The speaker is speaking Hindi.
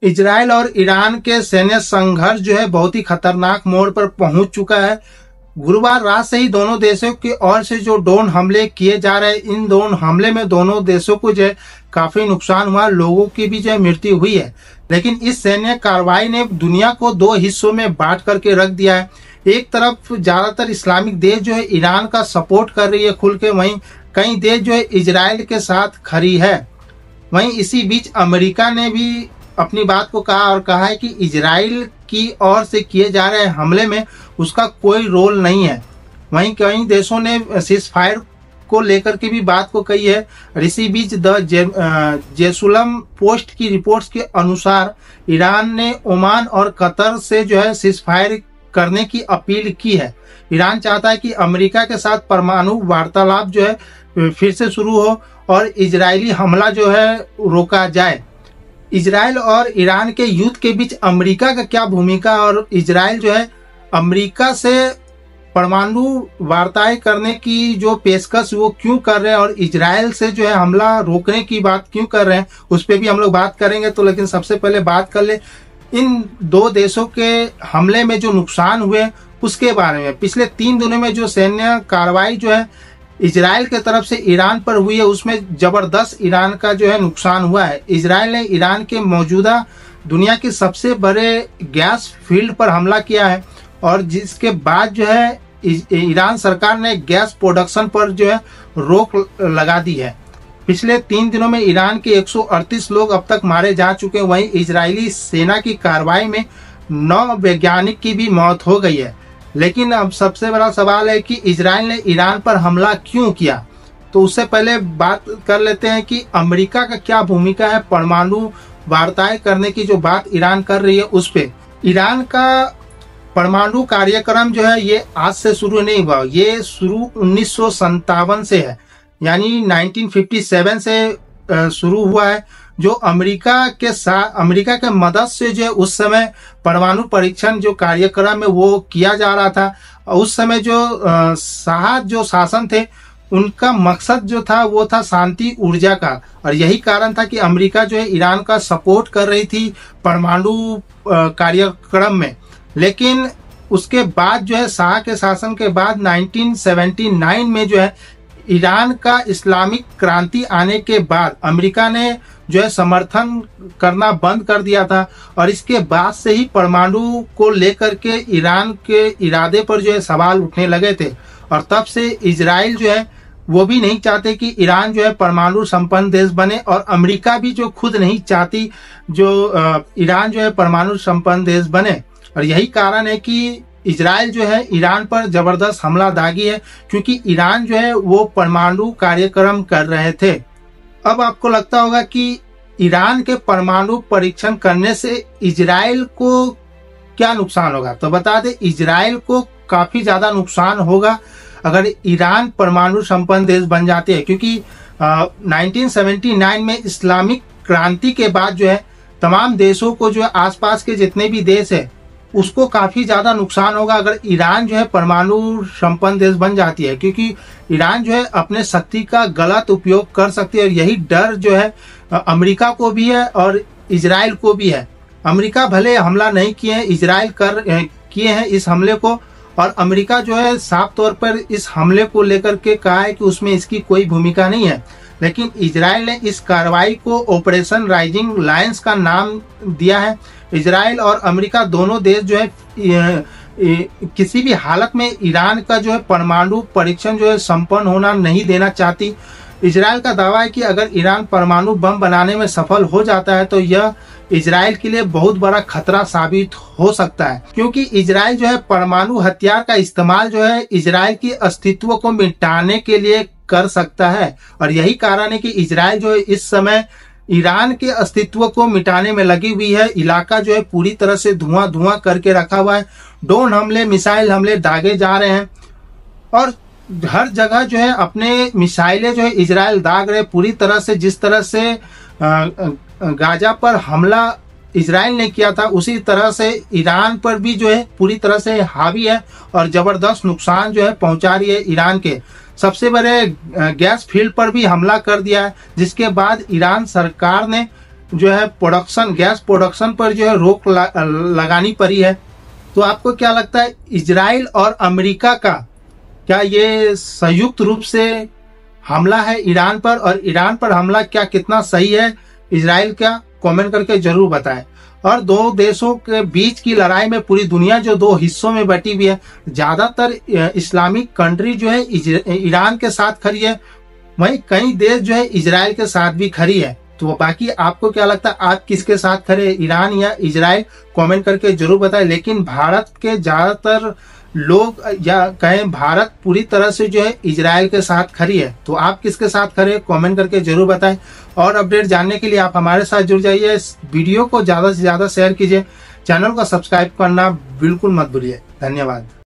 इजराइल और ईरान के सैन्य संघर्ष जो है बहुत ही खतरनाक मोड़ पर पहुंच चुका है। गुरुवार रात से ही दोनों देशों की ओर से जो ड्रोन हमले किए जा रहे हैं, इन ड्रोन हमले में दोनों देशों को जो है काफी नुकसान हुआ, लोगों की भी जो है मृत्यु हुई है। लेकिन इस सैन्य कार्रवाई ने दुनिया को दो हिस्सों में बांट करके रख दिया है। एक तरफ ज्यादातर इस्लामिक देश जो है ईरान का सपोर्ट कर रही है खुल के, वहीं कई देश जो है इजराइल के साथ खड़ी है। वहीं इसी बीच अमेरिका ने भी अपनी बात को कहा और कहा है कि इजराइल की ओर से किए जा रहे हमले में उसका कोई रोल नहीं है। वहीं कई देशों ने सीज फायर को लेकर के भी बात को कही है। इसी बीच द जेरूसलम पोस्ट की रिपोर्ट्स के अनुसार ईरान ने ओमान और कतर से जो है सीज फायर करने की अपील की है। ईरान चाहता है कि अमेरिका के साथ परमाणु वार्तालाप जो है फिर से शुरू हो और इजरायली हमला जो है रोका जाए। इजराइल और ईरान के युद्ध के बीच अमेरिका का क्या भूमिका, और इजराइल जो है अमेरिका से परमाणु वार्ताएं करने की जो पेशकश वो क्यों कर रहे हैं और इजराइल से जो है हमला रोकने की बात क्यों कर रहे हैं, उस पर भी हम लोग बात करेंगे। तो लेकिन सबसे पहले बात कर ले इन दो देशों के हमले में जो नुकसान हुए उसके बारे में। पिछले 3 दिनों में जो सैन्य कार्रवाई जो है इजराइल के तरफ से ईरान पर हुई है, उसमें जबरदस्त ईरान का जो है नुकसान हुआ है। इजराइल ने ईरान के मौजूदा दुनिया के सबसे बड़े गैस फील्ड पर हमला किया है और जिसके बाद जो है ईरान सरकार ने गैस प्रोडक्शन पर जो है रोक लगा दी है। पिछले 3 दिनों में ईरान के 138 लोग अब तक मारे जा चुके हैं। वहीं इजरायली सेना की कार्रवाई में 9 वैज्ञानिक की भी मौत हो गई है। लेकिन अब सबसे बड़ा सवाल है कि इजराइल ने ईरान पर हमला क्यों किया। तो उससे पहले बात कर लेते हैं कि अमेरिका का क्या भूमिका है परमाणु वार्ताएं करने की जो बात ईरान कर रही है उस पे। ईरान का परमाणु कार्यक्रम जो है ये आज से शुरू नहीं हुआ, ये शुरू 1957 से है, यानी 1957 से शुरू हुआ है। जो अमेरिका के मदद से जो उस समय परमाणु परीक्षण जो कार्यक्रम है वो किया जा रहा था। उस समय जो जो शासन थे उनका मकसद जो था वो था शांति ऊर्जा का, और यही कारण था कि अमेरिका जो है ईरान का सपोर्ट कर रही थी परमाणु कार्यक्रम में। लेकिन उसके बाद जो है शाह के शासन के बाद 1979 में जो है ईरान का इस्लामिक क्रांति आने के बाद अमेरिका ने जो है समर्थन करना बंद कर दिया था और इसके बाद से ही परमाणु को लेकर के ईरान के इरादे पर जो है सवाल उठने लगे थे। और तब से इजराइल जो है वो भी नहीं चाहते कि ईरान जो है परमाणु संपन्न देश बने, और अमेरिका भी जो खुद नहीं चाहती जो ईरान जो है परमाणु संपन्न देश बने। और यही कारण है कि इजराइल जो है ईरान पर जबरदस्त हमला दागी है, क्योंकि ईरान जो है वो परमाणु कार्यक्रम कर रहे थे। अब आपको लगता होगा कि ईरान के परमाणु परीक्षण करने से इजराइल को क्या नुकसान होगा। तो बता दें, इजराइल को काफी ज्यादा नुकसान होगा अगर ईरान परमाणु संपन्न देश बन जाते हैं, क्योंकि 1979 में इस्लामिक क्रांति के बाद जो है तमाम देशों को जो है आसपास के जितने भी देश है उसको काफी ज्यादा नुकसान होगा अगर ईरान जो है परमाणु संपन्न देश बन जाती है, क्योंकि ईरान जो है अपने शक्ति का गलत उपयोग कर सकती है। और यही डर जो है अमेरिका को भी है और इजराइल को भी है। अमेरिका भले हमला नहीं किए हैं, इजराइल किए हैं इस हमले को, और अमेरिका जो है साफ तौर पर इस हमले को लेकर के कहा है कि उसमें इसकी कोई भूमिका नहीं है। लेकिन इजराइल ने इस कार्रवाई को ऑपरेशन राइजिंग लायंस का नाम दिया है। इजराइल और अमेरिका दोनों देश जो है किसी भी हालत में ईरान का जो है परमाणु परीक्षण जो है संपन्न होना नहीं देना चाहती। इजराइल का दावा है कि अगर ईरान परमाणु बम बनाने में सफल हो जाता है तो यह इजराइल के लिए बहुत बड़ा खतरा साबित हो सकता है, क्योंकि इजराइल जो है परमाणु हथियार का इस्तेमाल जो है इजराइल के अस्तित्व को मिटाने के लिए कर सकता है। और यही कारण है कि इजराइल जो है इस समय ईरान के अस्तित्व को मिटाने में लगी हुई है। इलाका जो है पूरी तरह से धुआं धुआं करके रखा हुआ है। ड्रोन हमले, मिसाइल हमले दागे जा रहे हैं और हर जगह जो है अपने मिसाइलें जो है इजराइल दाग रहे पूरी तरह से। जिस तरह से गाजा पर हमला इजराइल ने किया था उसी तरह से ईरान पर भी जो है पूरी तरह से हावी है और जबरदस्त नुकसान जो है पहुंचा रही है। ईरान के सबसे बड़े गैस फील्ड पर भी हमला कर दिया है, जिसके बाद ईरान सरकार ने जो है प्रोडक्शन, गैस प्रोडक्शन पर जो है रोक लगानी पड़ी है। तो आपको क्या लगता है, इजराइल और अमेरिका का क्या ये संयुक्त रूप से हमला है ईरान पर, और ईरान पर हमला क्या कितना सही है इजराइल का, कमेंट करके जरूर बताएं। और दो देशों के बीच की लड़ाई में पूरी दुनिया जो दो हिस्सों में बटी हुई है, ज्यादातर इस्लामिक कंट्री जो है ईरान के साथ खड़ी है, वहीं कई देश जो है इजराइल के साथ भी खड़ी है। तो बाकी आपको क्या लगता है, आप किसके साथ खड़े, ईरान या इजराइल, कमेंट करके जरूर बताएं। लेकिन भारत के ज्यादातर लोग या कहें भारत पूरी तरह से जो है इजराइल के साथ खड़ी है। तो आप किसके साथ खड़े, कमेंट करके जरूर बताएं। और अपडेट जानने के लिए आप हमारे साथ जुड़ जाइए। इस वीडियो को ज्यादा से ज्यादा शेयर कीजिए, चैनल को सब्सक्राइब करना बिल्कुल मत भूलिए। धन्यवाद।